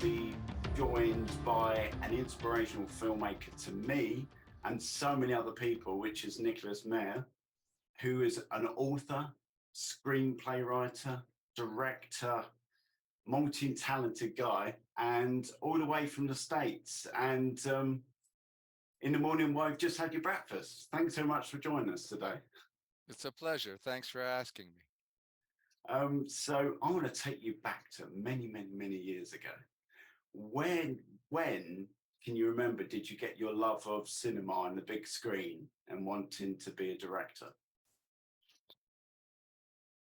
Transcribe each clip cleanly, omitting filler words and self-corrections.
be joined by an inspirational filmmaker to me and so many other people, which is Nicholas Meyer, who is an author, screenplay writer, director, multi-talented guy, and all the way from the States. And in the morning, well, I've just had your breakfast. Thanks so much for joining us today. It's a pleasure. Thanks for asking me. So I want to take you back to many, many, many years ago. When can you remember, did you get your love of cinema and the big screen and wanting to be a director?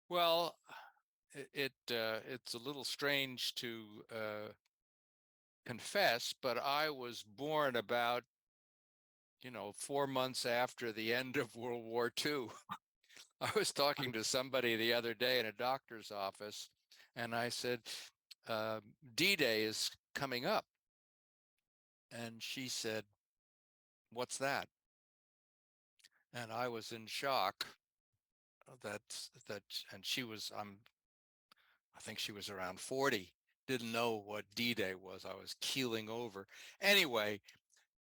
Well, it's a little strange to confess, but I was born about 4 months after the end of World War II. I was talking to somebody the other day in a doctor's office, and I said, D-Day is coming up. And she said, "What's that?" And I was in shock that, and she was, I think she was around 40, didn't know what D-Day was. I was keeling over. Anyway,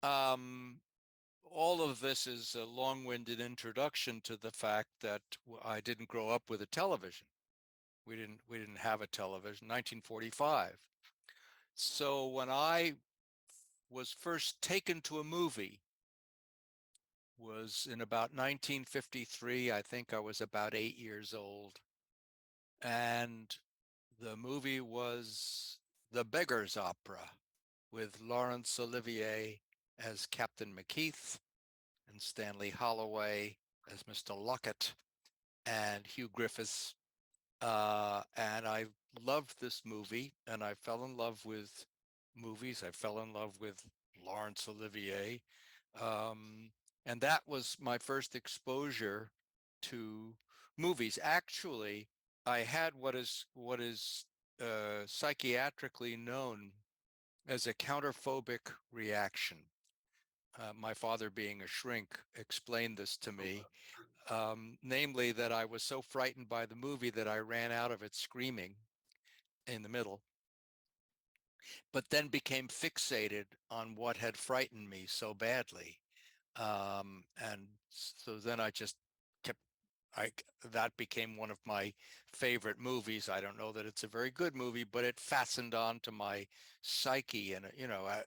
all of this is a long-winded introduction to the fact that I didn't grow up with a television. We didn't have a television. 1945. So when I was first taken to a movie was in about 1953. I think I was about 8 years old. And the movie was The Beggar's Opera with Laurence Olivier as Captain McKeith and Stanley Holloway as Mr. Lockett and Hugh Griffiths. And I loved this movie, and I fell in love with movies. I fell in love with Laurence Olivier. Um, and that was my first exposure to movies. Actually, I had what is psychiatrically known as a counterphobic reaction. My father, being a shrink, explained this to me, namely that I was so frightened by the movie that I ran out of it screaming in the middle, but then became fixated on what had frightened me so badly. And so then I just kept, I that became one of my favorite movies. I don't know that it's a very good movie, but it fastened on to my psyche, and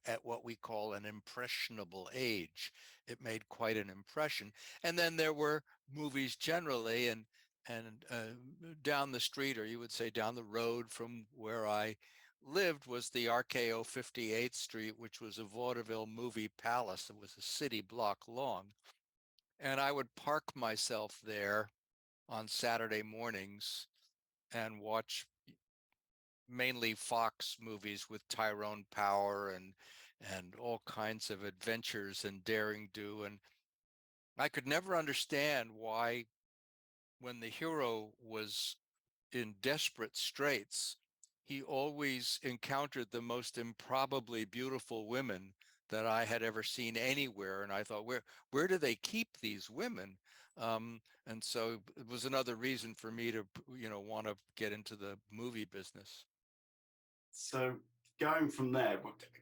at what we call an impressionable age, it made quite an impression. And then there were movies generally, and down the street, or you would say down the road from where I lived, was the RKO 58th Street, which was a vaudeville movie palace. It was a city block long. And I would park myself there on Saturday mornings and watch mainly Fox movies with Tyrone Power and all kinds of adventures and daring do. And I could never understand why, when the hero was in desperate straits, he always encountered the most improbably beautiful women that I had ever seen anywhere. And I thought, where do they keep these women? And so it was another reason for me to, want to get into the movie business. So going from there,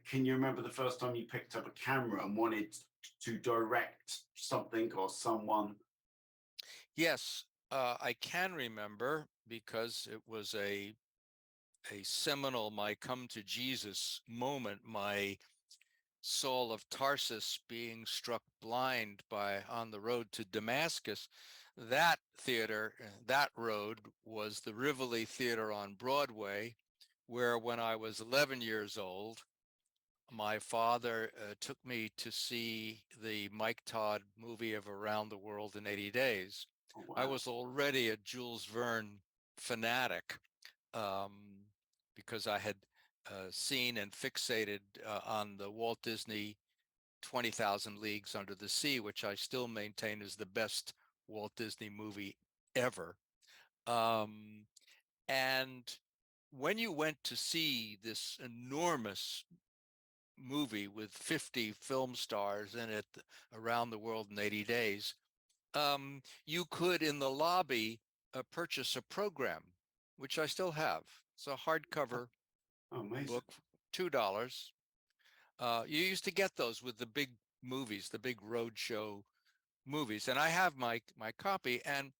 can you remember the first time you picked up a camera and wanted to direct something or someone? Yes, I can remember, because it was a seminal, my come to Jesus moment, my Saul of Tarsus being struck blind by on the road to Damascus. That theater, that road, was the Rivoli Theater on Broadway, where when I was 11 years old, my father took me to see the Mike Todd movie of Around the World in 80 Days. Oh, I wow. was already a Jules Verne fanatic, um, because I had seen and fixated on the Walt Disney 20,000 Leagues Under the Sea, which I still maintain is the best Walt Disney movie ever. Um, and when you went to see this enormous movie with 50 film stars in it, Around the World in 80 Days, you could, in the lobby, purchase a program, which I still have. It's a hardcover Oh, amazing. book, $2. You used to get those with the big movies, the big roadshow movies. And I have my copy. And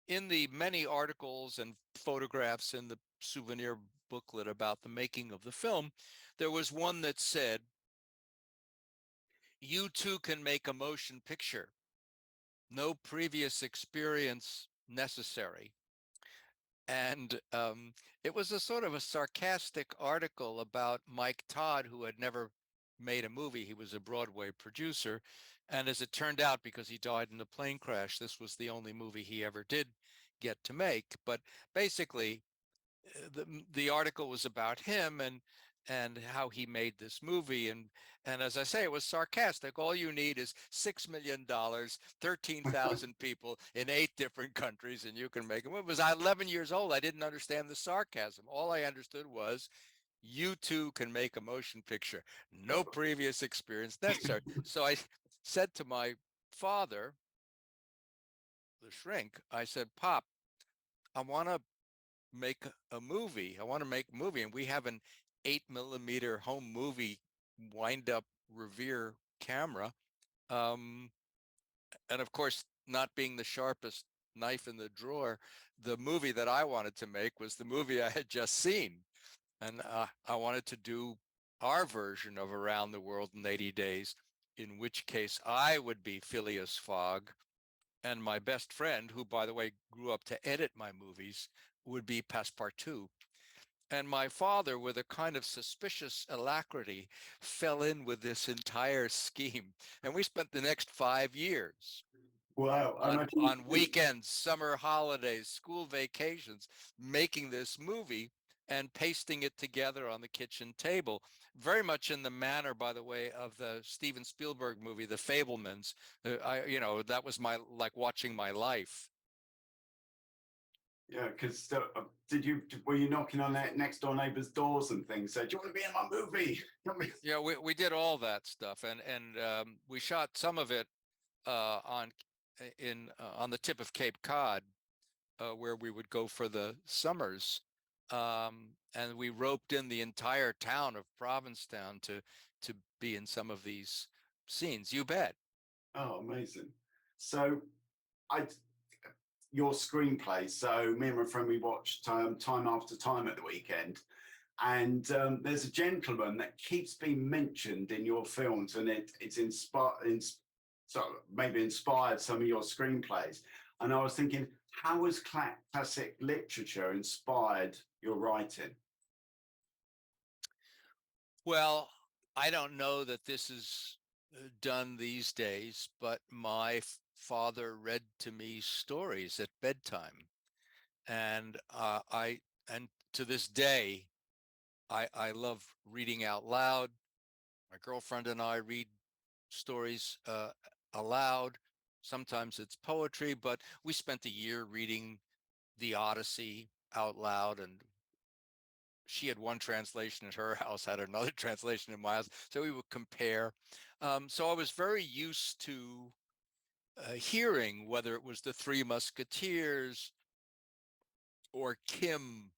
in the many articles and photographs in the souvenir booklet about the making of the film, there was one that said, "You too can make a motion picture. No previous experience necessary." And it was a sort of a sarcastic article about Mike Todd, who had never made a movie. He was a Broadway producer. And as it turned out, because he died in a plane crash, this was the only movie he ever did get to make. But basically, the article was about him and how he made this movie, and as I say, it was sarcastic. All you need is $6 million, 13,000 people in 8 different countries, and you can make a movie. It was 11 years old. I didn't understand the sarcasm. All I understood was, you too can make a motion picture. No previous experience necessary. So I said to my father, the shrink, I said, "Pop, I want to make a movie. I want to make a movie." And we have an 8mm home movie wind up Revere camera. Um, and of course, not being the sharpest knife in the drawer, the movie that I wanted to make was the movie I had just seen. And I wanted to do our version of Around the World in 80 Days, in which case I would be Phileas Fogg, and my best friend, who, by the way, grew up to edit my movies, would be Passepartout. And my father, with a kind of suspicious alacrity, fell in with this entire scheme. And we spent the next 5 years Wow, I imagine. on weekends, summer holidays, school vacations, making this movie and pasting it together on the kitchen table, very much in the manner, by the way, of the Steven Spielberg movie, The Fabelmans. That was like watching my life. Yeah, because were you knocking on that next door neighbors' doors and things? Said, "Do you want to be in my movie?" Yeah, we did all that stuff, and we shot some of it on on the tip of Cape Cod, where we would go for the summers, and we roped in the entire town of Provincetown to be in some of these scenes. You bet. Oh, amazing! So, I your screenplay. So, me and my friend, we watched time after time at the weekend, and there's a gentleman that keeps being mentioned in your films, and it's inspired, so maybe inspired some of your screenplays. And I was thinking, how has classic literature inspired your writing? Well, I don't know that this is done these days, but my father read to me stories at bedtime, and and to this day, I love reading out loud. My girlfriend and I read stories aloud. Sometimes it's poetry, but we spent a year reading the Odyssey out loud, and she had one translation at her house, had another translation in my house, so we would compare. So I was very used to hearing, whether it was the Three Musketeers or Kim,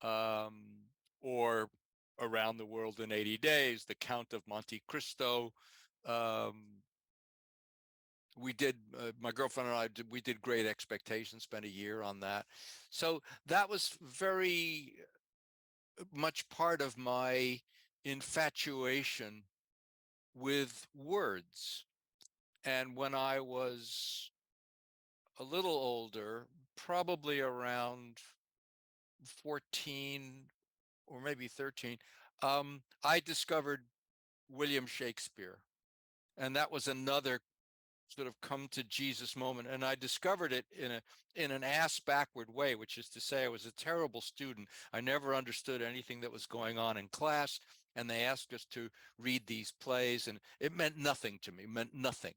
um, or Around the World in 80 Days, The Count of Monte Cristo. Um, we did, my girlfriend and I we did Great Expectations, spent a year on that. So that was very much part of my infatuation with words. And when I was a little older, probably around 14 or maybe 13, I discovered William Shakespeare. And that was another sort of come to Jesus moment. And I discovered it in an ass backward way, which is to say, I was a terrible student. I never understood anything that was going on in class. And they asked us to read these plays, and it meant nothing to me, meant nothing.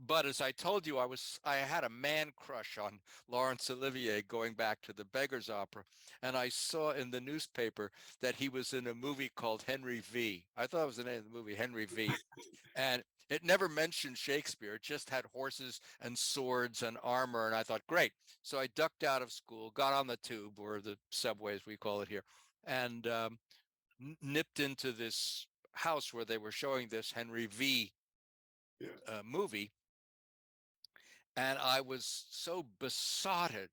But as I told you, I had a man crush on Laurence Olivier going back to the Beggar's Opera, and I saw in the newspaper that he was in a movie called Henry V. I thought it was the name of the movie, Henry V. And it never mentioned Shakespeare. It just had horses and swords and armor, and I thought, great. So I ducked out of school, got on the tube, or the subway as we call it here, and nipped into this house where they were showing this Henry V Yeah. movie, and I was so besotted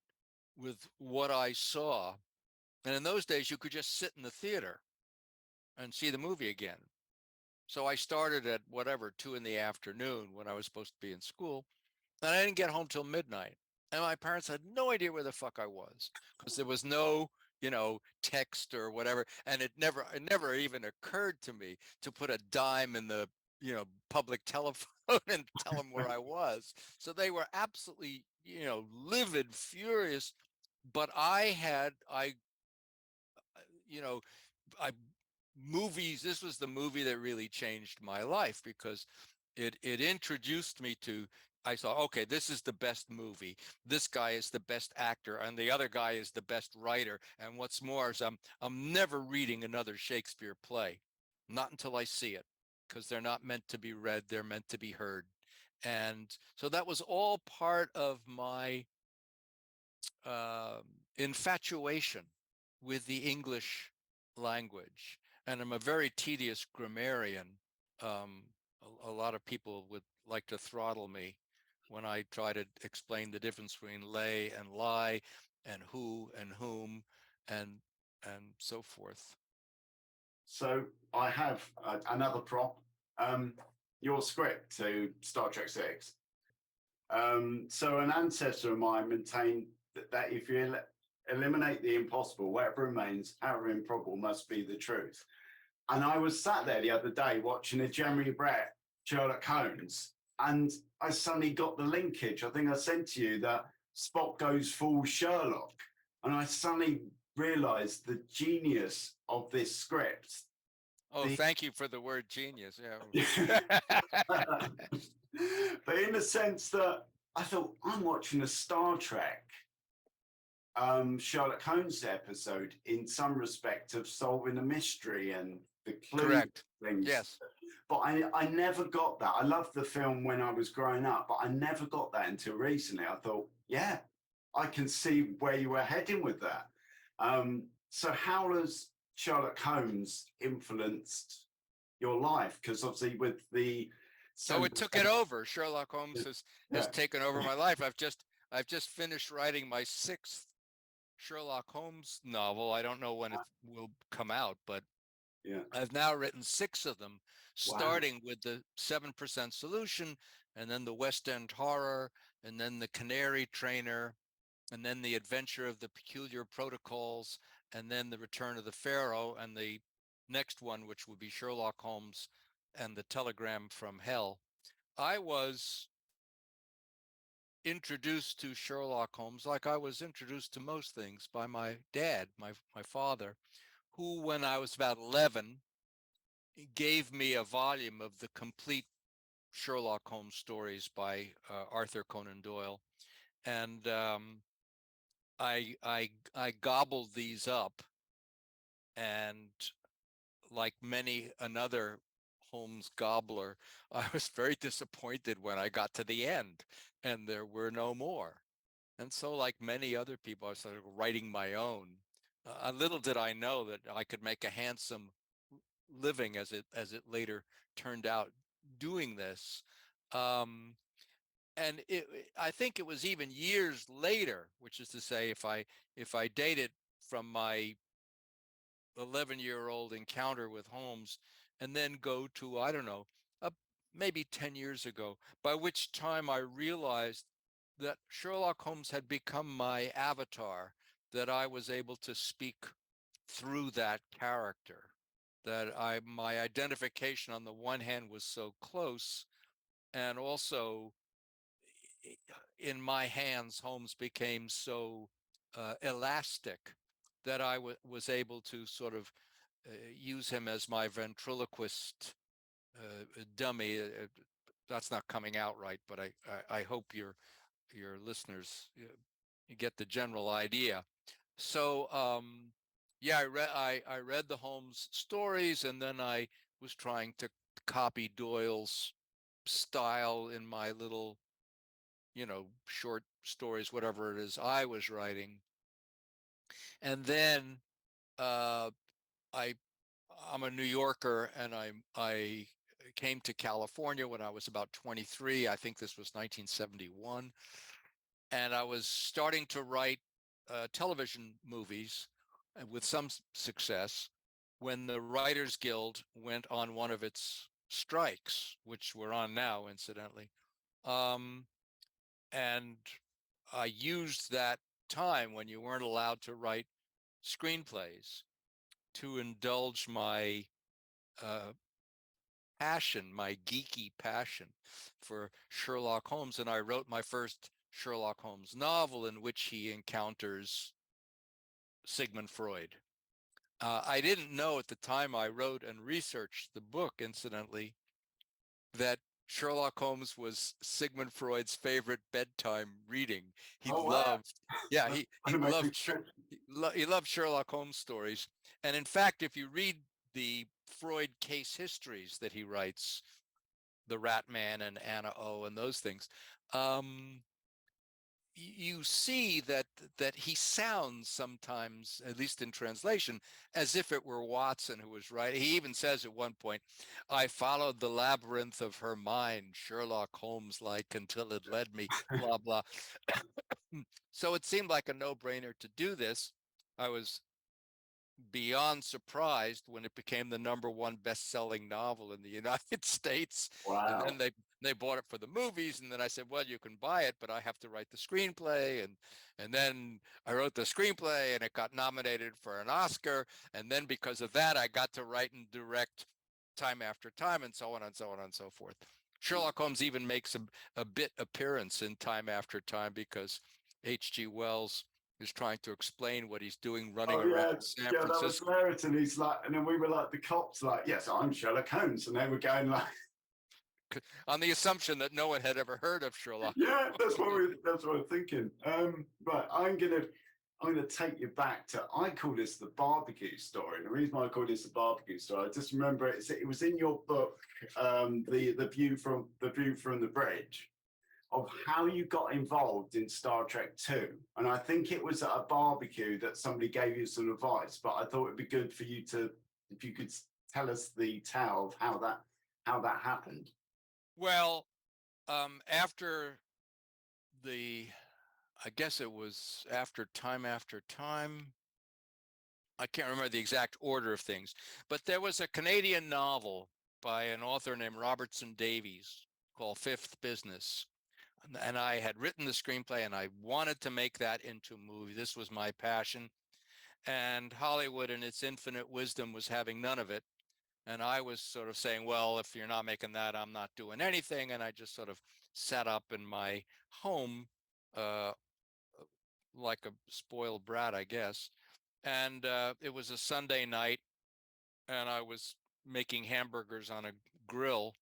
with what I saw. And in those days, you could just sit in the theater and see the movie again. So I started at whatever, 2 in the afternoon when I was supposed to be in school. And I didn't get home till midnight. And my parents had no idea where the fuck I was because there was no, text or whatever. And it never even occurred to me to put a dime in the, public telephone and tell them where I was. So they were absolutely, livid, furious. But you know, I movies. This was the movie that really changed my life because it introduced me to. I saw, okay, this is the best movie. This guy is the best actor, and the other guy is the best writer. And what's more is I'm never reading another Shakespeare play, not until I see it, because they're not meant to be read; they're meant to be heard. And so that was all part of my uh, infatuation with the English language. And I'm a very tedious grammarian. A lot of people would like to throttle me when I try to explain the difference between lay and lie, and who and whom, and so forth. So I have another prop. Um, your script to Star Trek Six. So an ancestor of mine maintained that if you eliminate the impossible, whatever remains, however improbable, must be the truth. And I was sat there the other day watching a Jeremy Brett Sherlock Holmes, and I suddenly got the linkage. I think I sent to you that Spock goes full Sherlock, and I suddenly realised the genius of this script. Oh, The thank you for the word genius. but Yeah. in the sense that I thought I'm watching a Star Trek Sherlock Holmes episode in some respect of solving a mystery and the clue Correct. things. Yes. But I never got that. I loved the film when I was growing up, but I never got that until recently. I thought, yeah, I can see where you were heading with that. So how has Sherlock Holmes influenced your life? Because obviously with the Oh, it took it over. Sherlock Holmes has yeah, taken over my life. I've just finished writing my sixth Sherlock Holmes novel. I don't know when it will come out, but yeah, I've now written six of them, wow. starting with the 7% Solution, and then the West End Horror, and then the Canary Trainer, and then the Adventure of the Peculiar Protocols, and then the Return of the Pharaoh, and the next one, which would be Sherlock Holmes and the Telegram from Hell. I was introduced to Sherlock Holmes like I was introduced to most things by my dad, my father, who, when I was about 11, gave me a volume of the complete Sherlock Holmes stories by Arthur Conan Doyle, and I gobbled these up, and like many another Holmes gobbler, I was very disappointed when I got to the end and there were no more. And so, like many other people, I started writing my own. Little did I know that I could make a handsome living, as it later turned out, doing this. Um, and I think it was even years later, which is to say, if I date it from my 11-year-old encounter with Holmes, and then go to, I don't know, maybe 10 years ago, by which time I realized that Sherlock Holmes had become my avatar, that I was able to speak through that character, that my identification on the one hand was so close, and also in my hands, Holmes became so elastic that I was able to sort of use him as my ventriloquist dummy. That's not coming out right, but I hope your listeners get the general idea. So yeah, I read the Holmes stories, and then I was trying to copy Doyle's style in my little, short stories, whatever it is I was writing. And then uh, I I'm a New Yorker, and I came to California when I was about 23. I think this was 1971, and I was starting to write television movies with some success when the Writers Guild went on one of its strikes, which we're on now, incidentally. Um, and I used that time when you weren't allowed to write screenplays to indulge my uh, passion, my geeky passion for Sherlock Holmes. And I wrote my first Sherlock Holmes novel in which he encounters Sigmund Freud. I didn't know at the time I wrote and researched the book, incidentally, that Sherlock Holmes was Sigmund Freud's favorite bedtime reading. He Oh wow! loved, yeah, That's he an amazing loved description. he loved Sherlock Holmes stories. And in fact, if you read the Freud case histories that he writes, the Rat Man and Anna O and those things, um, you see that he sounds sometimes, at least in translation, as if it were Watson who was writing. He even says at one point, "I followed the labyrinth of her mind, Sherlock Holmes like, until it led me, blah blah." So it seemed like a no-brainer to do this. I was beyond surprised when it became the #1 best-selling novel in the United States. And then Wow. they bought it for the movies, and then I said, well, you can buy it, but I have to write the screenplay. And then I wrote the screenplay, and it got nominated for an Oscar. And then because of that, I got to write and direct time after time, and so on and so on and so forth. Sherlock Holmes even makes a bit appearance in Time After Time because H.G. Wells is trying to explain what he's doing running Oh around yeah, San yeah, that was Francisco. hilarious. And he's like, and then we were like the cops, like, yes, I'm Sherlock Holmes, and they were going like, On the assumption that no one had ever heard of Sherlock. yeah, that's what we're thinking. But I'm gonna take you back to, I call this the barbecue story. And the reason why I call this the barbecue story, I just remember it was in your book, the view from the bridge, of how you got involved in Star Trek 2. And I think it was at a barbecue that somebody gave you some advice, but I thought it'd be good for you to, if you could tell us the tale of how that happened. Well, after the, I guess it was after time. I can't remember the exact order of things, but there was a Canadian novel by an author named Robertson Davies called Fifth Business. And I had written the screenplay and I wanted to make that into a movie. This was my passion. And Hollywood, in its infinite wisdom, was having none of it. And I was sort of saying, well, if you're not making that, I'm not doing anything. And I just sort of sat up in my home uh, like a spoiled brat, I guess. And it was a Sunday night, and I was making hamburgers on a grill.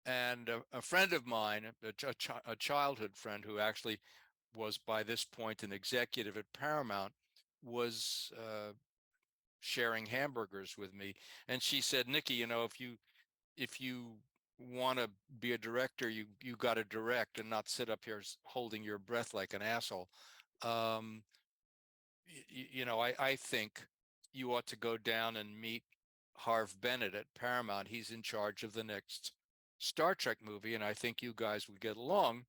And a friend of mine, a childhood friend who actually was by this point an executive at Paramount, was sharing hamburgers with me. And she said, Nicky, if you want to be a director, you got to direct and not sit up here holding your breath like an asshole. Um, I think you ought to go down and meet Harv Bennett at Paramount. He's in charge of the next Star Trek movie, and I think you guys would get along.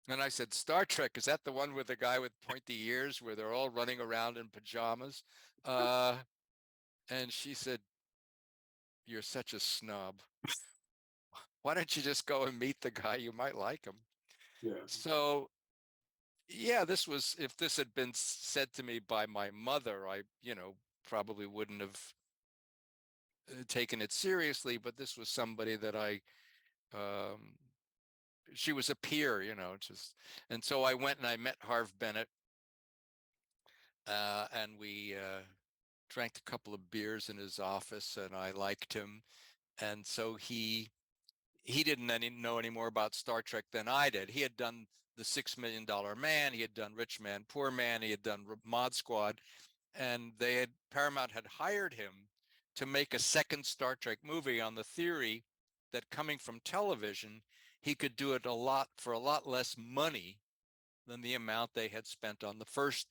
And I said, Star Trek, is that the one with the guy with pointy ears where they're all running around in pajamas? Uh, and she said, you're such a snob. Why don't you just go and meet the guy? You might like him. Yeah. So, yeah, if this had been said to me by my mother, I, probably wouldn't have taken it seriously, but this was somebody that um, she was a peer, and so I went and I met Harv Bennett, and we drank a couple of beers in his office, and I liked him, and so he didn't know any more about Star Trek than I did. He had done the $6 Million Man, he had done Rich Man, Poor Man, he had done Mod Squad, and Paramount had hired him to make a second Star Trek movie on the theory that coming from television, he could do it for a lot less money than the amount they had spent on the first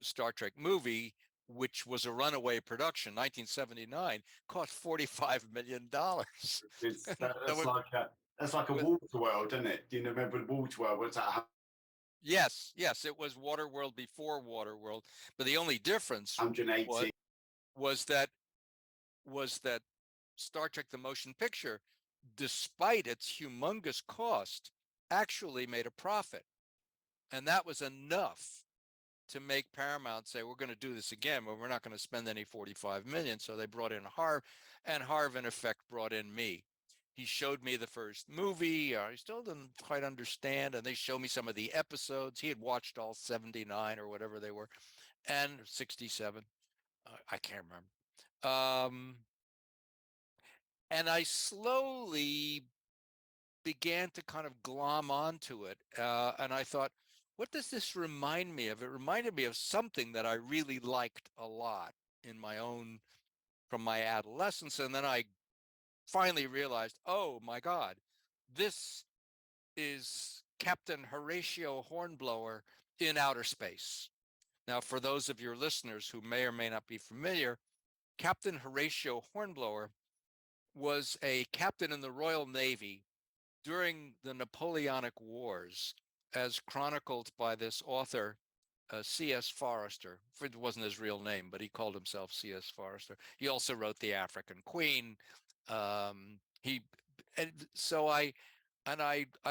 Star Trek movie, which was a runaway production, 1979, cost $45 million. It's So that's like it a was, water world, isn't it? Do you remember the water world? What's that? yes, yes, it was Waterworld before Waterworld, but the only difference 180. was was that was that Star Trek: The Motion Picture, despite its humongous cost, actually made a profit, and that was enough to make Paramount say, we're going to do this again, but we're not going to spend any 45 million. So they brought in Harv, and Harv in effect brought in me. He showed me the first movie. I still didn't quite understand, and they showed me some of the episodes. He had watched all 79 or whatever they were, and 67. I can't remember. And I slowly began to kind of glom onto it. And I thought, what does this remind me of? It reminded me of something that I really liked a lot in my own, from my adolescence. And then I finally realized, oh my God, this is Captain Horatio Hornblower in outer space. Now, for those of your listeners who may or may not be familiar, Captain Horatio Hornblower was a captain in the Royal Navy during the Napoleonic Wars, as chronicled by this author, C.S. Forester. It wasn't his real name, but he called himself C.S. Forester. He also wrote The African Queen. He and so I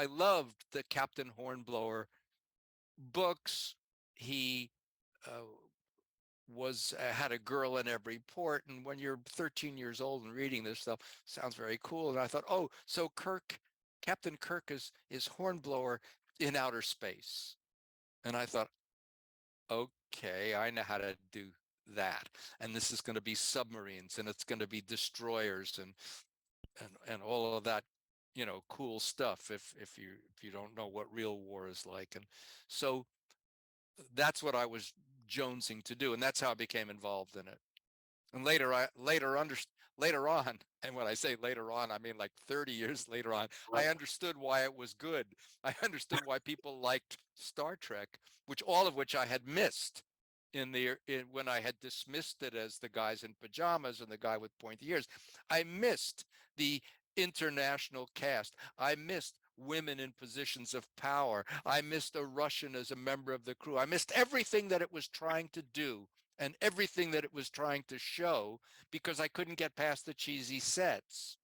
loved the Captain Hornblower books. He uh, was had a girl in every port, and when you're 13 years old and reading this stuff, sounds very cool. And I thought, oh, so Captain Kirk is Hornblower in outer space. And I thought, okay, I know how to do that. And this is going to be submarines, and it's going to be destroyers, and all of that, cool stuff. If you don't know what real war is like, and so that's what I was jonesing to do, and that's how I became involved in it. And later on, and when I say later on, I mean like 30 years later on, I Well, understood why it was good. I understood why people liked Star Trek, which all of which I had missed when I had dismissed it as the guys in pajamas and the guy with pointy ears. I missed the international cast. I missed women in positions of power. I missed a Russian as a member of the crew. I missed everything that it was trying to do and everything that it was trying to show because I couldn't get past the cheesy sets.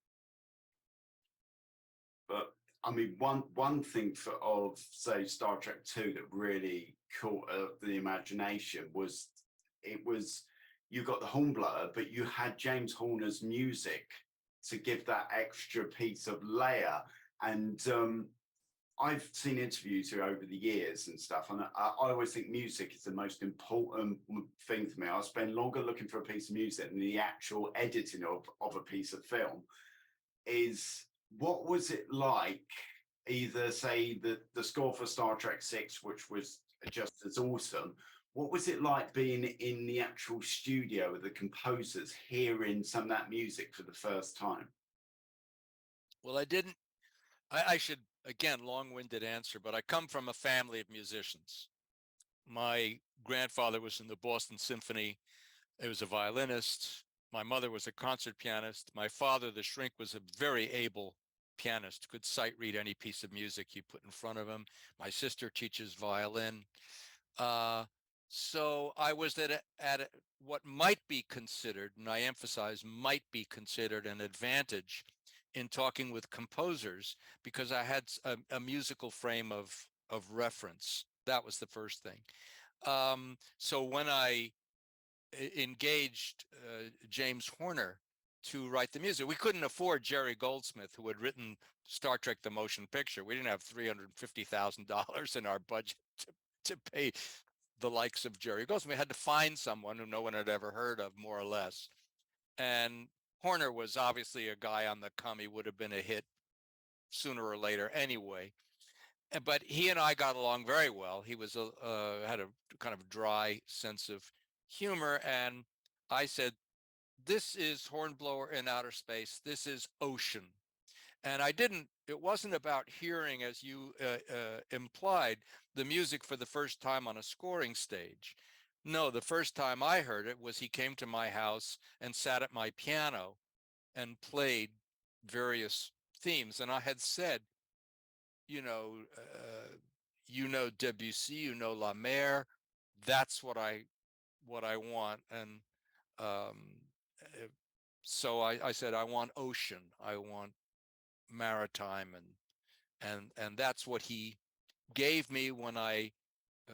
but I mean, one thing of say Star Trek Two that really caught the imagination was it was you got the Hornblower, but you had James Horner's music to give that extra piece of layer. And I've seen interviews here over the years and stuff, and I always think music is the most important thing to me. I'll spend longer looking for a piece of music than the actual editing of a piece of film. Is what was it like? Either say the score for Star Trek Six, which was just as awesome. What was it like being in the actual studio with the composers, hearing some of that music for the first time? Well, I didn't, I should, again, long-winded answer, but I come from a family of musicians. My grandfather was in the Boston Symphony. He was a violinist. My mother was a concert pianist. My father, the shrink, was a very able pianist, could sight read any piece of music you put in front of him. My sister teaches violin. Uh, so I was at what might be considered, and I emphasize might be considered, an advantage in talking with composers because I had a musical frame of reference. That was the first thing. So when I engaged James Horner to write the music. We couldn't afford Jerry Goldsmith, who had written Star Trek: The Motion Picture. We didn't have $350,000 in our budget to pay the likes of Jerry Goldsmith. We had to find someone who no one had ever heard of, more or less. And Horner was obviously a guy on the come. He would have been a hit sooner or later anyway. But he and I got along very well. He was had a kind of dry sense of humor, and I said, "This is Hornblower in outer space. This is ocean." And I didn't. It wasn't about hearing, as you implied, the music for the first time on a scoring stage. No, the first time I heard it was he came to my house and sat at my piano and played various themes. And I had said, you know, Debussy, La Mer. That's what I want. And um, uh, so I said, I want ocean, I want maritime, and that's what he gave me when I.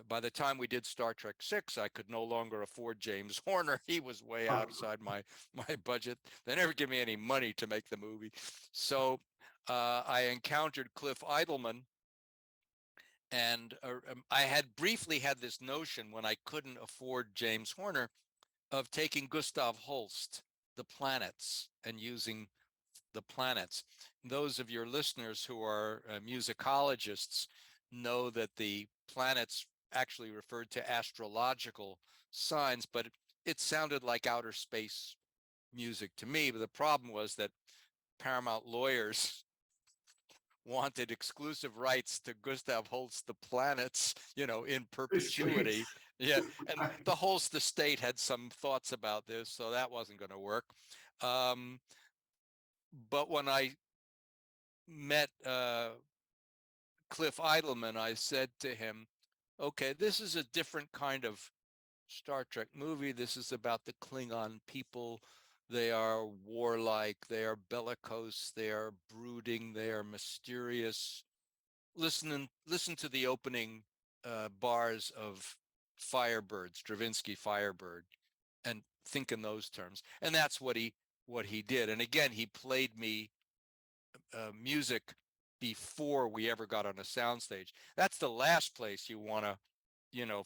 By the time we did Star Trek 6, I could no longer afford James Horner. He was way outside my budget. They never give me any money to make the movie. So I encountered Cliff Eidelman, and I had briefly had this notion when I couldn't afford James Horner of taking Gustav Holst, The Planets, and using the planets. Those of your listeners who are musicologists know that the planets actually referred to astrological signs, but it sounded like outer space music to me. But the problem was that Paramount lawyers wanted exclusive rights to Gustav Holst The Planets, in Yes, please. perpetuity. Yeah, and the Holst estate had some thoughts about this, so that wasn't going to work. Um, but when I met Cliff Eidelman, I said to him, okay, this is a different kind of Star Trek movie. This is about the Klingon people. They are warlike, they are bellicose, they are brooding, they are mysterious. Listen to the opening bars of Firebird, Stravinsky Firebird, and think in those terms. And that's what he did. And again, he played me music before we ever got on a soundstage. That's the last place you want to,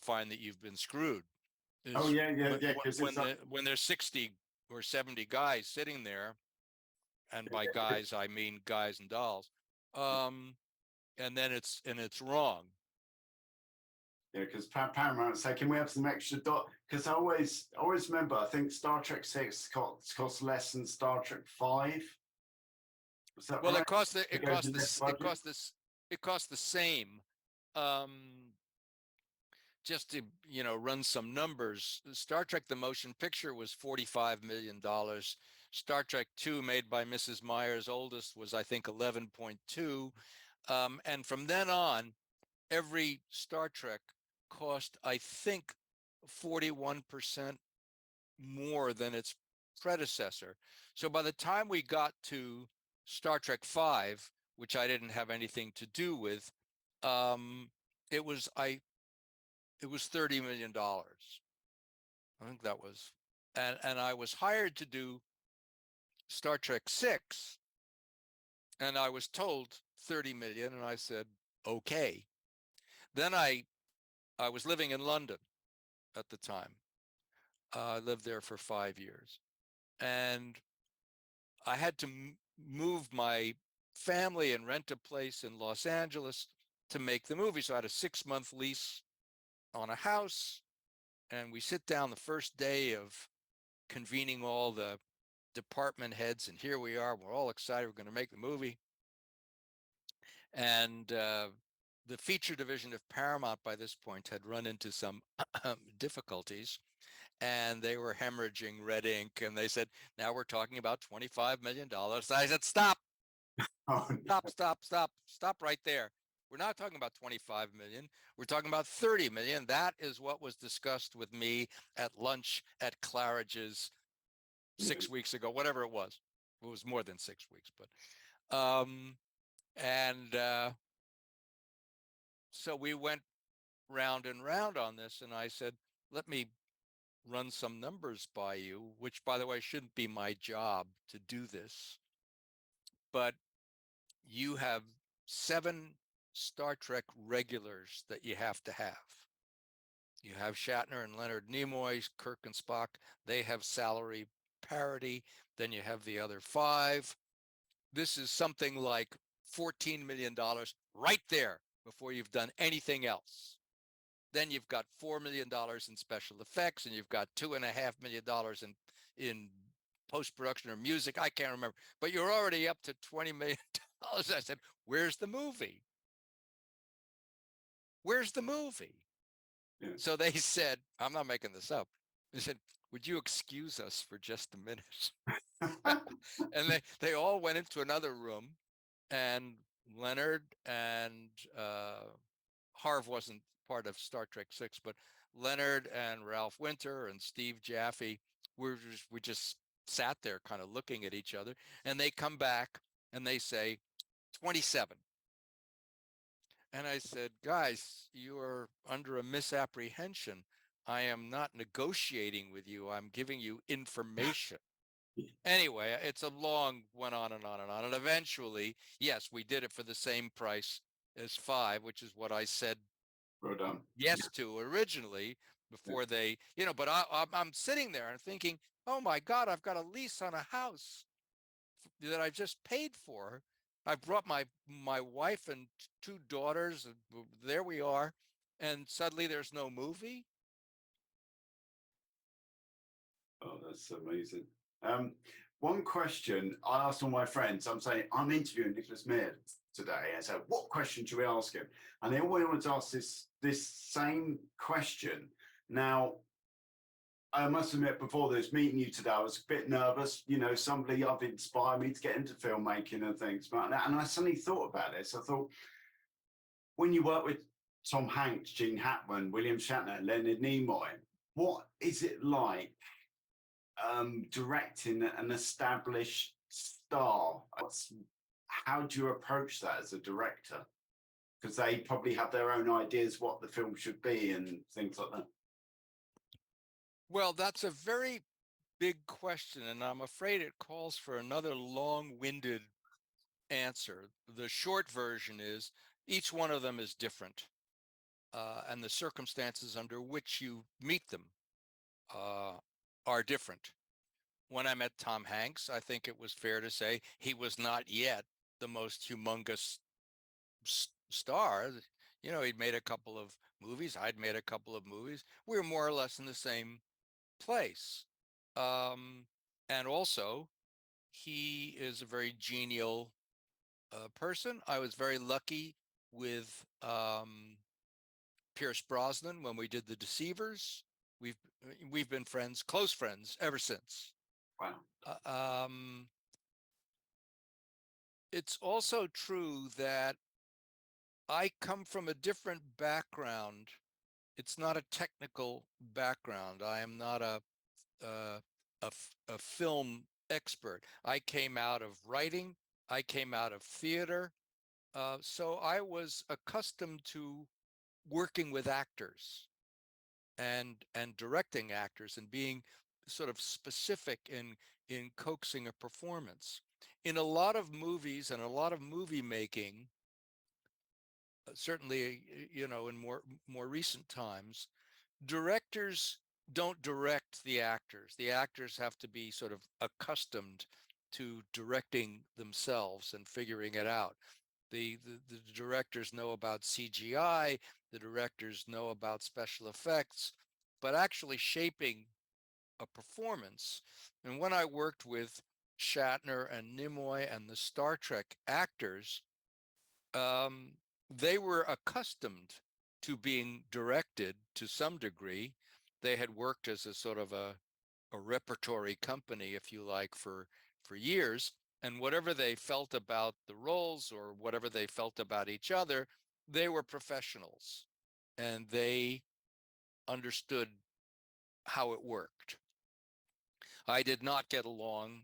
find that you've been screwed Oh is yeah, yeah, yeah. Because it's like, when there's 60 or 70 guys sitting there, and by guys I mean guys and dolls, and then it's wrong. yeah, because Paramount say, can we have some extra dot? Because I always remember. I think Star Trek 6 cost less than Star Trek 5. Was that Well, right? it costs the It it goes costs in less this it budget. costs this it costs the same. Um, just to run some numbers, Star Trek the motion picture was $45 million. Star Trek 2, made by Mrs. Meyer's oldest, was I think 11.2. And from then on, every Star Trek cost I think 41% more than its predecessor. So by the time we got to Star Trek 5, which I didn't have anything to do with, um, it was I it was $30 million. I think that was, and I was hired to do Star Trek 6, and I was told 30 million, and I said okay. Then I was living in London at the time. I lived there for 5 years, and I had to move my family and rent a place in Los Angeles to make the movie. So I had a 6-month lease on a house, and we sit down the first day of convening all the department heads, and here we are. We're all excited. We're going to make the movie, and the feature division of Paramount by this point had run into some difficulties, and they were hemorrhaging red ink. And they said, "Now we're talking about $25 million." I said, "Stop! Oh, Stop! Stop! Stop! Stop right there! We're not talking about 25 million. We're talking about 30 million. That is what was discussed with me at lunch at Claridge's yeah. 6 weeks ago, whatever it was. It was more than 6 weeks, but and so we went round and round on this, and I said, let me run some numbers by you, which, by the way, shouldn't be my job to do this, but you have 7 Star Trek regulars that you have to have. You have Shatner and Leonard Nimoy, Kirk and Spock. They have salary parity. Then you have the other 5. This is something like $14 million right there before you've done anything else. Then you've got $4 million in special effects, and you've got $2.5 million in post-production or music. I can't remember, but you're already up to $20 million. I said, where's the movie? Where's the movie? Yeah. So they said, I'm not making this up. They said, would you excuse us for just a minute? And they all went into another room, and Leonard and Harv wasn't part of Star Trek 6, but Leonard and Ralph Winter and Steve Jaffe, we just sat there kind of looking at each other, and they come back and they say 27. And I said, guys, you are under a misapprehension. I am not negotiating with you. I'm giving you information. Anyway, it's a long went on and on and on. And eventually, yes, we did it for the same price as 5, which is what I said Well done. yes to originally Yeah. before they, but I'm sitting there and thinking, oh my God, I've got a lease on a house that I just paid for. I brought my wife and 2 daughters. And there we are. And suddenly there's no movie. Oh, that's amazing. One question I asked all my friends, I'm saying, I'm interviewing Nicholas Meyer today. I said, what question should we ask him? And they always want to ask this same question. Now, I must admit, before this meeting you today, I was a bit nervous. Somebody I've inspired me to get into filmmaking and things. And I suddenly thought about this. I thought, when you work with Tom Hanks, Gene Hackman, William Shatner, Leonard Nimoy, what is it like directing an established star? How do you approach that as a director? Because they probably have their own ideas what the film should be and things like that. Well, that's a very big question, and I'm afraid it calls for another long-winded answer. The short version is each one of them is different, and the circumstances under which you meet them uh, are different. When I met Tom Hanks, I think it was fair to say he was not yet the most humongous star. He'd made a couple of movies. I'd made a couple of movies. We were more or less in the same place. Um, and also, he is a very genial person. I was very lucky with Pierce Brosnan when we did The Deceivers. We've we've been friends, close friends, ever since. Wow. It's also true that I come from a different background. It's not a technical background. I am not uh, a film expert. I came out of writing. I came out of theater. So I was accustomed to working with actors and directing actors and being sort of specific in coaxing a performance. In a lot of movies and a lot of movie making, certainly in more recent times, directors don't direct the actors. The actors have to be sort of accustomed to directing themselves and figuring it out. The directors know about CGI, the directors know about special effects, but actually shaping a performance. And when I worked with Shatner and Nimoy and the Star Trek actors, um, they were accustomed to being directed to some degree. They had worked as a sort of a repertory company, if you like, for years. And whatever they felt about the roles or whatever they felt about each other, they were professionals and they understood how it worked. I did not get along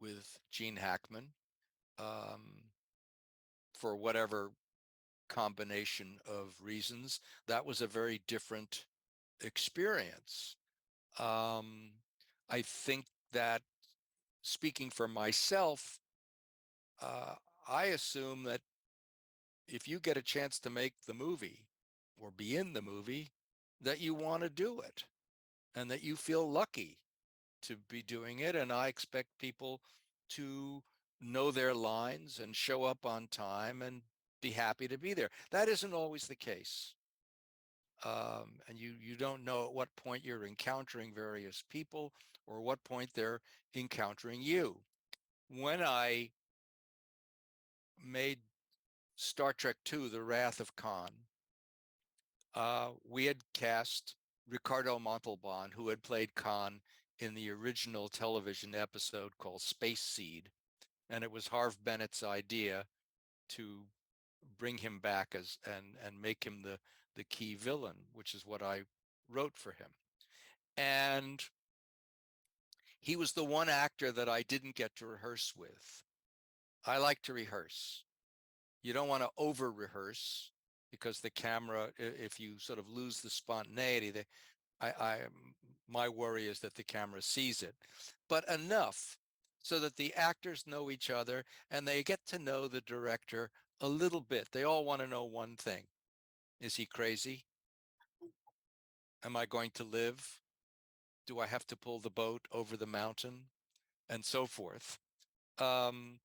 with Gene Hackman um, for whatever combination of reasons. That was a very different experience. Um, I think that speaking for myself, uh, I assume that if you get a chance to make the movie or be in the movie, that you want to do it and that you feel lucky to be doing it. And I expect people to know their lines and show up on time and be happy to be there. That isn't always the case. And you don't know at what point you're encountering various people or what point they're encountering you. When I made Star Trek II, The Wrath of Khan, we had cast Ricardo Montalban, who had played Khan in the original television episode called Space Seed, and it was Harv Bennett's idea to bring him back as and make him the key villain, which is what I wrote for him. And he was the one actor that I didn't get to rehearse with. I like to rehearse. You don't want to over rehearse because the camera, if you sort of lose the spontaneity, I my worry is that the camera sees it, but enough so that the actors know each other and they get to know the director a little bit. They all want to know one thing: is he crazy? Am I going to live? Do I have to pull the boat over the mountain? And so forth. Um,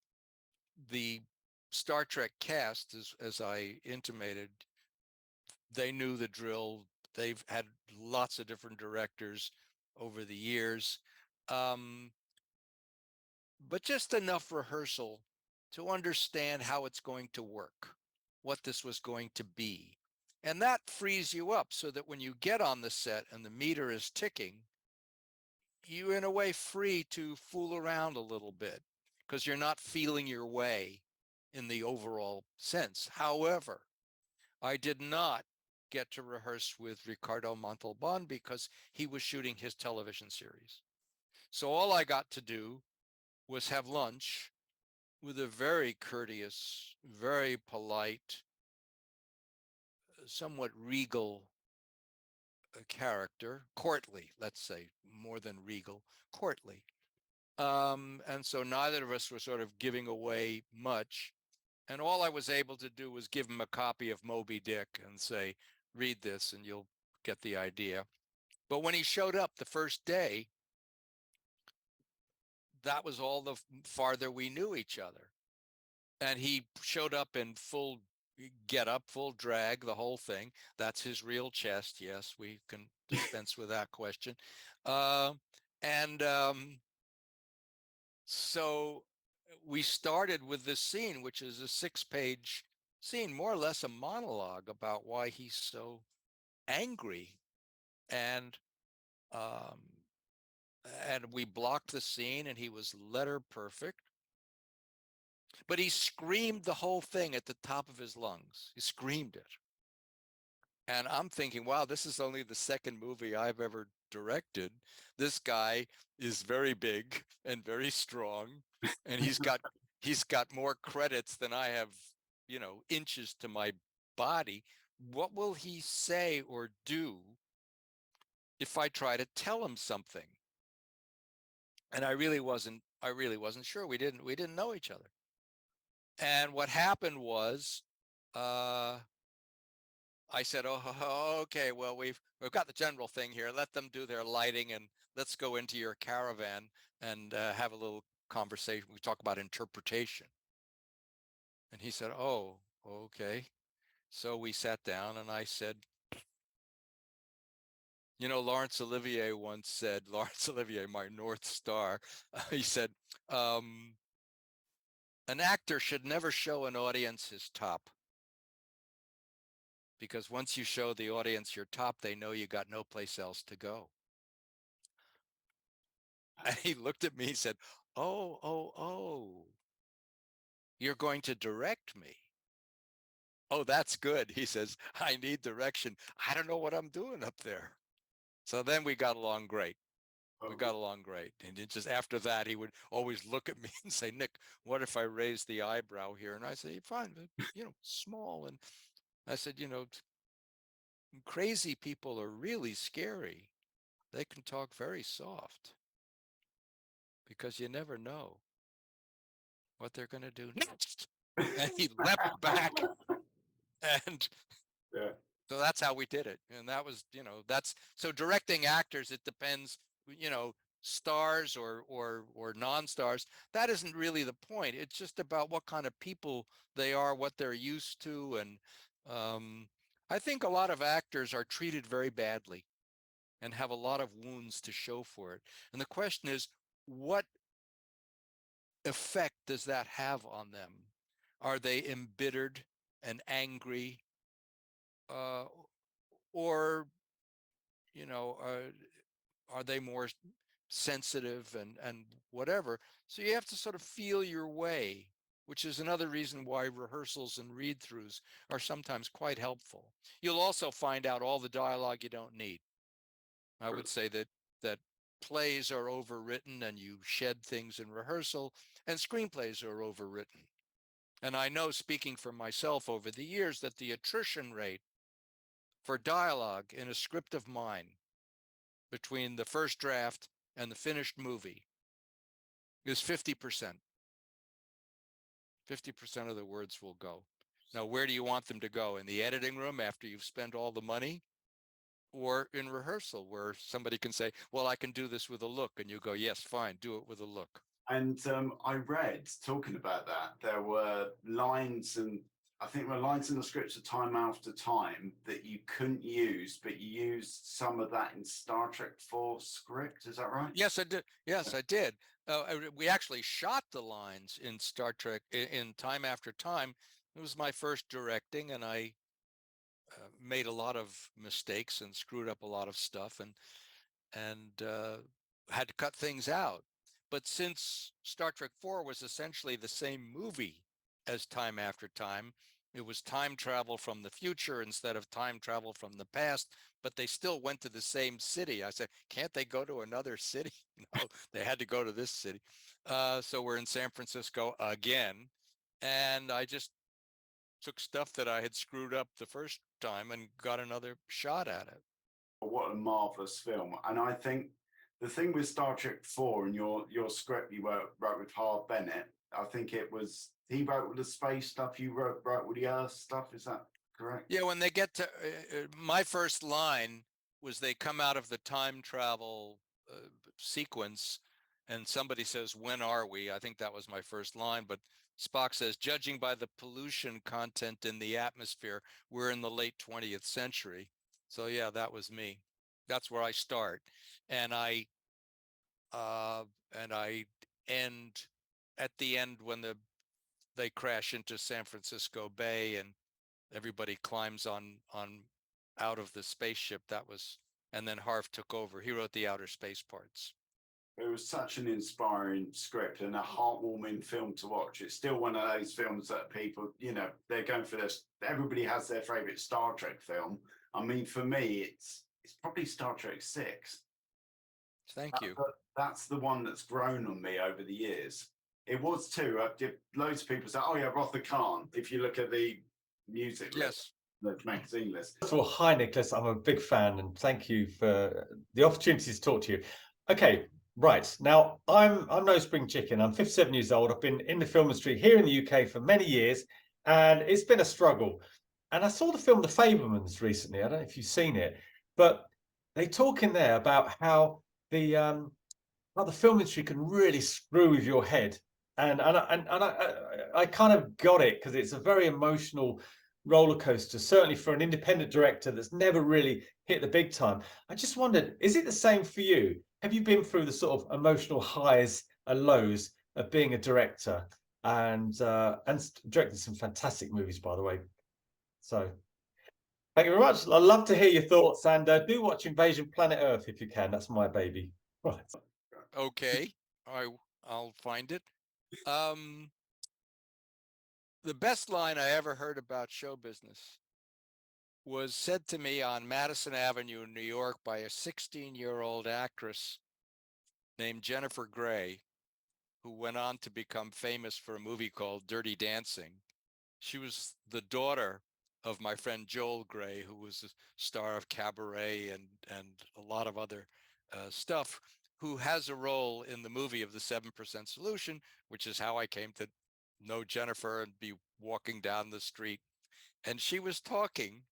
the Star Trek cast, as I intimated, they knew the drill. They've had lots of different directors over the years, um, but just enough rehearsal to understand how it's going to work, what this was going to be. And that frees you up so that when you get on the set and the meter is ticking, you're in a way free to fool around a little bit because you're not feeling your way in the overall sense. However, I did not get to rehearse with Ricardo Montalban because he was shooting his television series. So all I got to do was have lunch with a very courteous, very polite, somewhat regal character, courtly, let's say, more than regal, courtly. And so neither of us were sort of giving away much. And all I was able to do was give him a copy of Moby Dick and say, read this and you'll get the idea. But when he showed up the first day, that was all the farther we knew each other. And he showed up in full get up, full drag, the whole thing. That's his real chest. Yes, we can dispense with that question. Uh, and So we started with this scene, which is a 6-page scene, more or less a monologue about why he's so angry. And um, and we blocked the scene, and he was letter perfect. But he screamed the whole thing at the top of his lungs. He screamed it. And I'm thinking, wow, this is only the second movie I've ever directed. This guy is very big and very strong, and he's got more credits than I have, inches to my body. What will he say or do if I try to tell him something? And I really wasn't sure. We didn't know each other. And what happened was, uh I said, "Oh, okay. Well, we've got the general thing here. Let them do their lighting, and let's go into your caravan and have a little conversation. We talk about interpretation." And he said, "Oh, okay." So we sat down, and I said, Laurence Olivier once said, Laurence Olivier, my North Star, he said, um, an actor should never show an audience his top, because once you show the audience your top, they know you got no place else to go. And he looked at me and said, "Oh, oh, oh, you're going to direct me." "Oh, that's good." He says, "I need direction. I don't know what I'm doing up there." So then we got along great. We got along great. And it just after that, he would always look at me and say, "Nick, what if I raise the eyebrow here?" And I say, "Fine, but, small." And I said, crazy people are really scary. They can talk very soft because you never know what they're going to do next. And he leapt back, and Yeah. so that's how we did it. And that was, that's so directing actors. It depends, stars or non-stars. That isn't really the point. It's just about what kind of people they are, what they're used to. And I think a lot of actors are treated very badly and have a lot of wounds to show for it. And the question is, what effect does that have on them? Are they embittered and angry? Uh, or are they more sensitive and whatever? So you have to sort of feel your way, which is another reason why rehearsals and read-throughs are sometimes quite helpful. You'll also find out all the dialogue you don't need. I would say that plays are overwritten and you shed things in rehearsal, and screenplays are overwritten. And I know, speaking for myself over the years, that the attrition rate for dialogue in a script of mine between the first draft and the finished movie is 50%. 50% of the words will go. Now, where do you want them to go? In the editing room after you've spent all the money? Or in rehearsal where somebody can say, well, I can do this with a look. And you go, yes, fine, do it with a look. And I read, talking about that, there were lines, and I think there were lines in the scripts of Time After Time that you couldn't use, but you used some of that in Star Trek 4 script. Is that right? Yes, I did. Yes, I did. We actually shot the lines in Star Trek in Time After Time. It was my first directing, and I made a lot of mistakes and screwed up a lot of stuff, and had to cut things out. But since Star Trek 4 was essentially the same movie as Time After Time, it was time travel from the future instead of time travel from the past, but they still went to the same city. I said, can't they go to another city? No, they had to go to this city. So we're in San Francisco again. And I just took stuff that I had screwed up the first time and got another shot at it. What a marvelous film! And I think the thing with Star Trek 4 and your script you wrote with Harv Bennett, I think it was he wrote all the space stuff, you wrote all the Earth stuff. Is that correct? Yeah, when they get to my first line was they come out of the time travel sequence and somebody says, when are we? I think that was my first line, but Spock says, judging by the pollution content in the atmosphere, we're in the late 20th century. So yeah, that was me. That's where I start. And uh, I end at the end when they crash into San Francisco Bay and everybody climbs on out of the spaceship. That was, and then Harv took over. He wrote the outer space parts. It was such an inspiring script and a heartwarming film to watch. It's still one of those films that people, they're going for this. Everybody has their favorite Star Trek film. I mean, for me, it's probably Star Trek 6. Thank you. That's the one that's grown on me over the years. It was too. Loads of people say, "Oh yeah, Rother Khan." If you look at the music list, Yes. the magazine list. First of all, hi Nicholas, I'm a big fan, and thank you for the opportunity to talk to you. Okay, right now I'm no spring chicken. I'm 57 years old. I've been in the film industry here in the UK for many years, and it's been a struggle. And I saw the film The Fabelmans recently. I don't know if you've seen it, but they talk in there about how the film industry can really screw with your head. And I kind of got it, because it's a very emotional roller coaster, certainly for an independent director that's never really hit the big time. I just wondered, is it the same for you? Have you been through the sort of emotional highs and lows of being a director, and directed some fantastic movies, by the way? So thank you very much. I'd love to hear your thoughts, and do watch Invasion Planet Earth if you can. That's my baby. Right. Okay. I'll find it. The best line I ever heard about show business was said to me on Madison Avenue in New York by a 16-year-old actress named Jennifer Grey, who went on to become famous for a movie called Dirty Dancing. She was the daughter of my friend Joel Grey, who was a star of Cabaret and a lot of other stuff, who has a role in the movie of the 7% Solution, which is how I came to know Jennifer and be walking down the street. And she was talking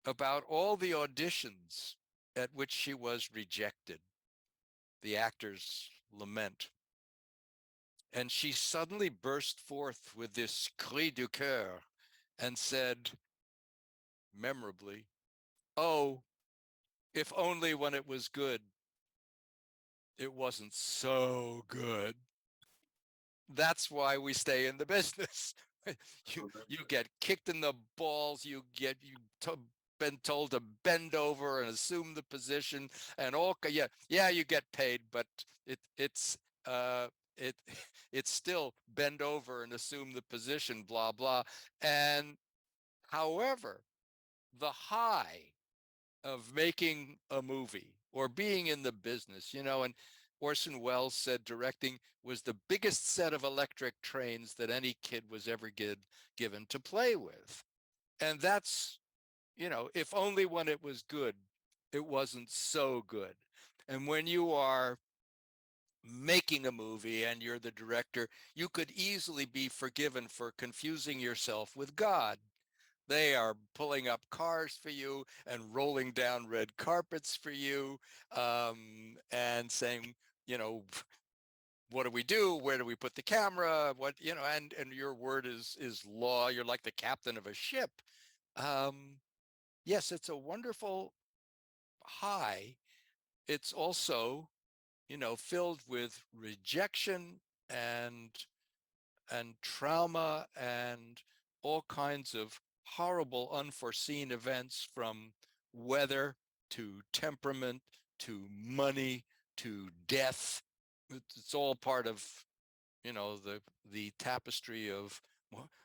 about all the auditions at which she was rejected, the actor's lament. And she suddenly burst forth with this cri du coeur and said, memorably, oh, if only when it was good, it wasn't so good. That's why we stay in the business. you get kicked in the balls, you been told to bend over and assume the position and all. Yeah, you get paid, but it's it it's still bend over and assume the position, blah blah. And however, the high of making a movie or being in the business, and Orson Welles said directing was the biggest set of electric trains that any kid was ever given to play with. And that's, if only when it was good, it wasn't so good. And when you are making a movie and you're the director, you could easily be forgiven for confusing yourself with God. They are pulling up cars for you and rolling down red carpets for you, and saying, what do we do? Where do we put the camera? What, and your word is law. You're like the captain of a ship. Yes, it's a wonderful high. It's also, filled with rejection and trauma and all kinds of horrible unforeseen events, from weather to temperament to money to death. It's all part of, the tapestry of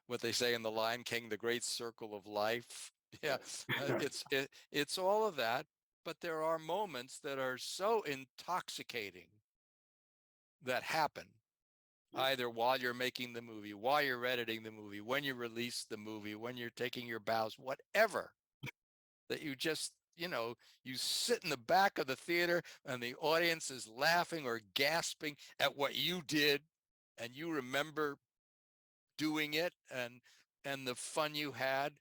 what they say in The Lion King, the great circle of life. Yeah, it's all of that. But there are moments that are so intoxicating that happen, either while you're making the movie, while you're editing the movie, when you release the movie, when you're taking your bows, whatever, that you just, you sit in the back of the theater and the audience is laughing or gasping at what you did, and you remember doing it and the fun you had.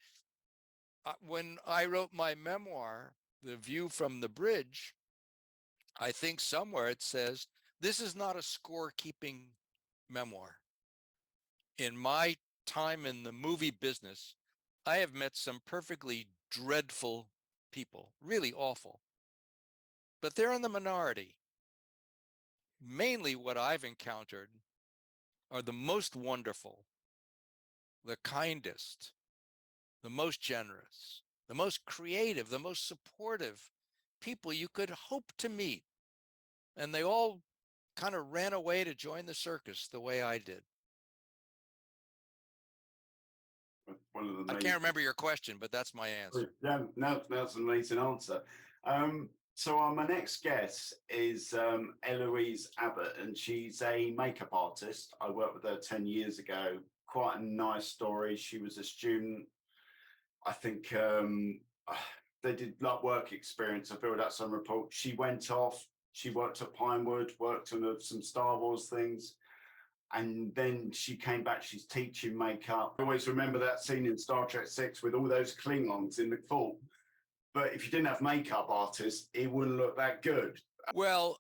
When I wrote my memoir, The View from the Bridge, I think somewhere it says, this is not a scorekeeping memoir. In my time in the movie business, I have met some perfectly dreadful people, really awful, but they're in the minority. Mainly what I've encountered are the most wonderful, the kindest, the most generous, the most creative, the most supportive people you could hope to meet. And they all kind of ran away to join the circus the way I did. I can't remember your question, but that's my answer. Yeah, no, that's an amazing answer. So my next guest is Eloise Abbott, and she's a makeup artist. I worked with her 10 years ago. Quite a nice story. She was a student. I think they did like work experience. I filled out some report. She went off. She worked at Pinewood, worked on some Star Wars things. And then she came back, she's teaching makeup. I always remember that scene in Star Trek 6 with all those Klingons in the fort. But if you didn't have makeup artists, it wouldn't look that good. Well,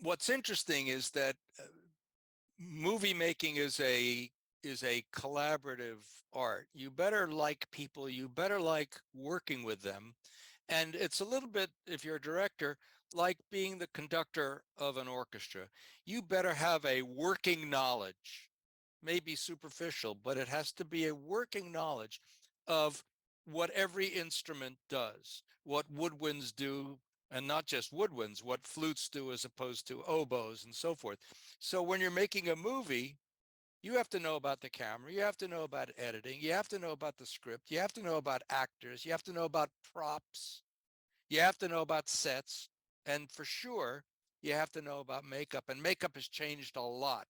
what's interesting is that movie making is a collaborative art. You better like people, you better like working with them. And it's a little bit, if you're a director, like being the conductor of an orchestra. You better have a working knowledge, maybe superficial, but it has to be a working knowledge of what every instrument does, what woodwinds do, and not just woodwinds, what flutes do as opposed to oboes and so forth. So when you're making a movie, you have to know about the camera, you have to know about editing, you have to know about the script, you have to know about actors, you have to know about props, you have to know about sets, and for sure, you have to know about makeup. And makeup has changed a lot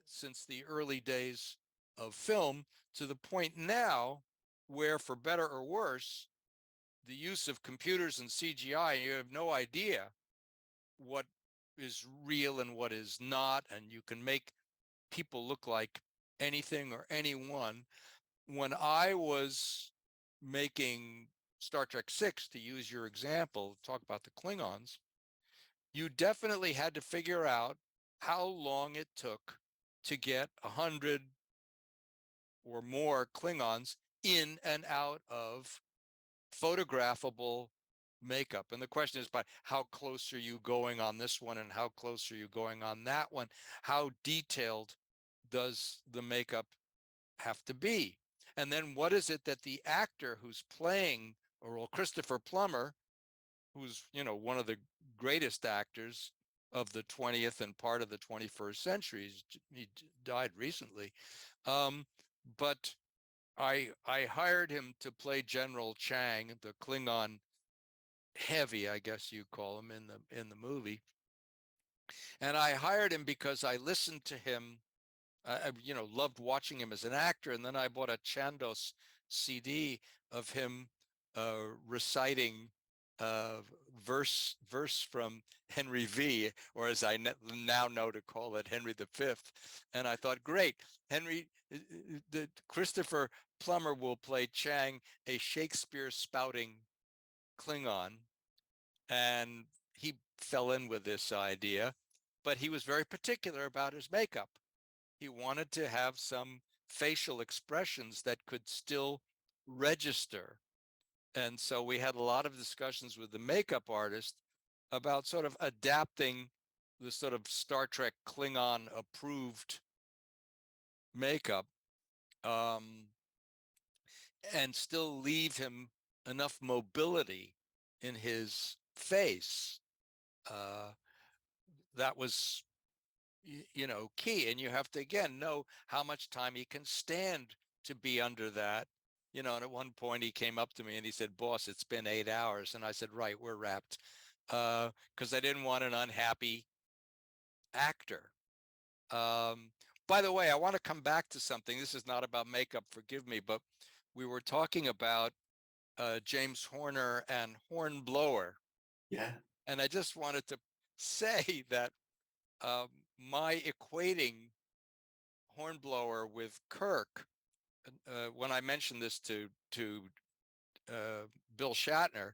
since the early days of film, to the point now where, for better or worse, the use of computers and CGI, you have no idea what is real and what is not, and you can make people look like anything or anyone. When I was making Star Trek 6, to use your example, talk about the Klingons, you definitely had to figure out how long it took to get 100 or more Klingons in and out of photographable makeup. And the question is, by how close are you going on this one and how close are you going on that one? How detailed does the makeup have to be? And then what is it that the actor who's playing, or well, Christopher Plummer, who's, you know, one of the greatest actors of the 20th and part of the 21st century. He died recently. But I hired him to play General Chang, the Klingon heavy, I guess you call him in the movie. And I hired him because I listened to him. I you know, loved watching him as an actor, and then I bought a Chandos CD of him reciting uh, verse from Henry V, or as I now know to call it, Henry V. And I thought, great, the Christopher Plummer will play Chang, a Shakespeare spouting Klingon, and he fell in with this idea, but he was very particular about his makeup. He wanted to have some facial expressions that could still register. And so we had a lot of discussions with the makeup artist about sort of adapting the sort of Star Trek Klingon approved makeup, and still leave him enough mobility in his face. That was, you know, key. And you have to, again, know how much time he can stand to be under that. You know, and at one point he came up to me and he said, "Boss, it's been 8 hours." And I said, "Right, we're wrapped." Because I didn't want an unhappy actor. By the way, I want to come back to something. This is not about makeup, forgive me, but we were talking about James Horner and Hornblower. Yeah. And I just wanted to say that my equating Hornblower with Kirk, when I mentioned this to Bill Shatner,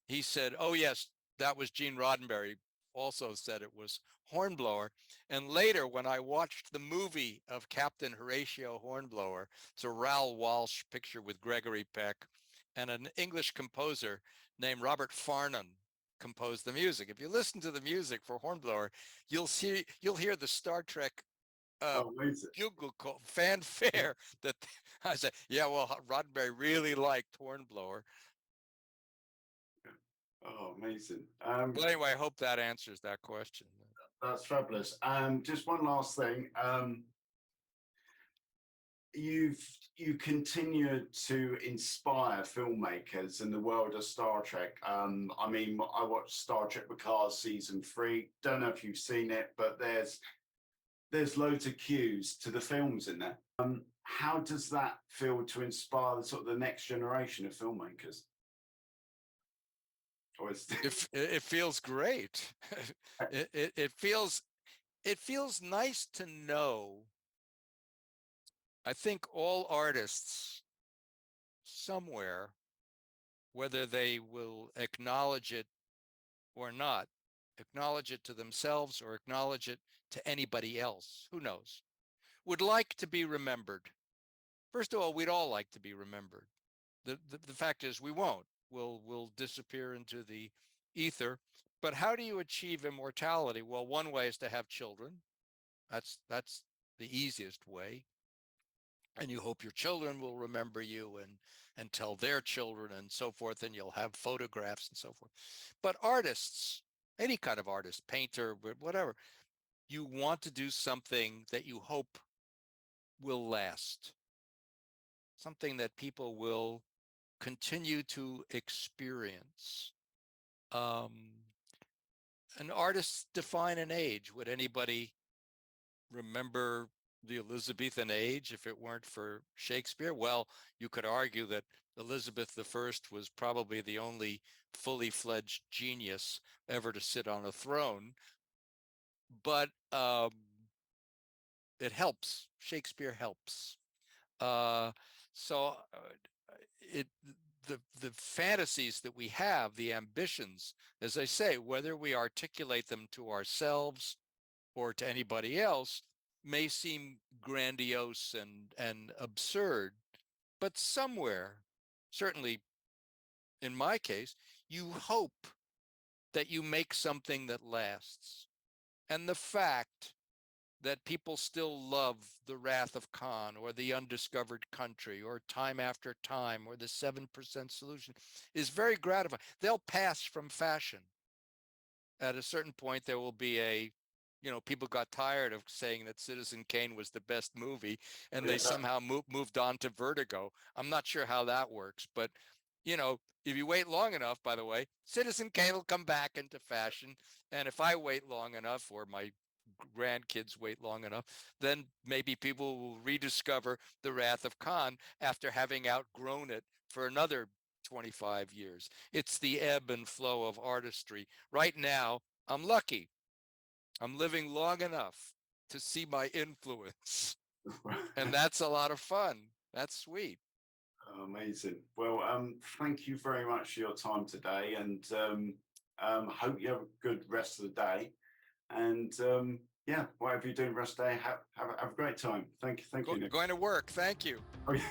he said, "Oh yes, that was Gene Roddenberry." Also said it was Hornblower. And later, when I watched the movie of Captain Horatio Hornblower, it's a Raoul Walsh picture with Gregory Peck, and an English composer named Robert Farnon composed the music. If you listen to the music for Hornblower, you'll hear the Star Trek bugle call, fanfare that I said, yeah, well, Roddenberry really liked Hornblower. Oh, amazing. But anyway, I hope that answers that question. That's fabulous. Just one last thing. You continue to inspire filmmakers in the world of Star Trek. I mean, I watched Star Trek Picard season 3. Don't know if you've seen it, but there's loads of cues to the films in there. How does that feel to inspire sort of the next generation of filmmakers? It feels great. It feels nice to know. I think all artists somewhere, whether they will acknowledge it or not, acknowledge it to themselves or acknowledge it to anybody else, who knows, would like to be remembered. First of all, we'd all like to be remembered. The fact is we won't. We'll disappear into the ether. But how do you achieve immortality? Well, one way is to have children. That's the easiest way. And you hope your children will remember you and tell their children and so forth, and you'll have photographs and so forth. But artists, any kind of artist, painter, whatever, you want to do something that you hope will last, something that people will continue to experience. And artists define an age. Would anybody remember the Elizabethan age if it weren't for Shakespeare? Well, you could argue that Elizabeth I was probably the only fully fledged genius ever to sit on a throne. But it helps. Shakespeare helps. So the fantasies that we have, the ambitions, as I say, whether we articulate them to ourselves or to anybody else, may seem grandiose and absurd, but somewhere, certainly in my case, you hope that you make something that lasts. And the fact that people still love The Wrath of Khan or The Undiscovered Country or Time After Time or The 7% Solution is very gratifying. They'll pass from fashion. At a certain point, there will be a, people got tired of saying that Citizen Kane was the best movie, and they somehow moved on to Vertigo. I'm not sure how that works, but if you wait long enough, by the way, Citizen Kane will come back into fashion. And if I wait long enough, or my grandkids wait long enough, then maybe people will rediscover The Wrath of Khan after having outgrown it for another 25 years. It's the ebb and flow of artistry. Right now, I'm lucky. I'm living long enough to see my influence. And that's a lot of fun. That's sweet. Amazing. Well, thank you very much for your time today, and hope you have a good rest of the day. And yeah, whatever you do the rest of the day, have a great time. Thank you. Going to work. Thank you. Oh, yeah.